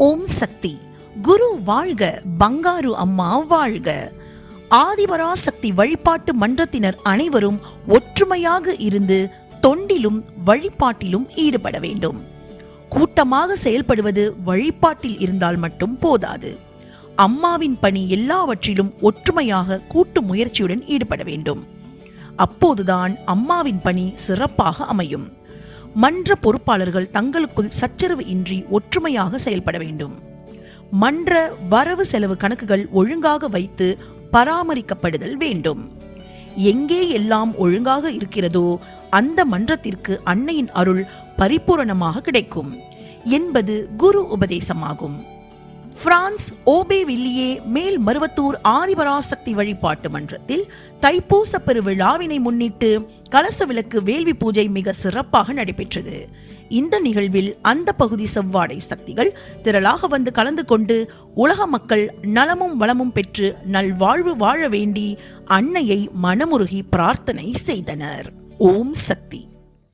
ஓம் சக்தி. குரு வாழ்க, பங்காரு அம்மா வாழ்க. ஆதிபராசக்தி வழிபாட்டு மன்றத்தினர் அனைவரும் ஒற்றுமையாக இருந்து தொண்டிலும் வழிபாட்டிலும் ஈடுபட வேண்டும். கூட்டமாக செயல்படுவது வழிபாட்டில் இருந்தால் மட்டும் போதாது. அம்மாவின் பணி எல்லாவற்றிலும் ஒற்றுமையாக கூட்டு முயற்சியுடன் ஈடுபட வேண்டும். அப்போதுதான் அம்மாவின் பணி சிறப்பாக அமையும். மன்ற பொறுப்பாளர்கள் தங்களுக்குள் சச்சரவு இன்றி ஒற்றுமையாக செயல்பட வேண்டும். மன்ற வரவு செலவு கணக்குகள் ஒழுங்காக வைத்து பராமரிக்கப்படுதல் வேண்டும். எங்கே எல்லாம் ஒழுங்காக இருக்கிறதோ அந்த மன்றத்திற்கு அன்னையின் அருள் பரிபூரணமாக கிடைக்கும் என்பது குரு உபதேசமாகும். பிரான்ஸ் ஓபேவில்லியே மேல் மருவத்தூர் ஆதிபராசக்தி வழிபாட்டு மன்றத்தில் தைப்பூச பெருவிழாவினை முன்னிட்டு கலச விளக்கு வேள்வி பூஜை மிக சிறப்பாக நடைபெற்றது. இந்த நிகழ்வில் அந்த பகுதி செவ்வாடை சக்திகள் திரளாக வந்து கலந்து கொண்டு உலக மக்கள் நலமும் வளமும் பெற்று நல்வாழ்வு வாழ வேண்டி அன்னையை மனமுருகி பிரார்த்தனை செய்தனர். ஓம் சக்தி.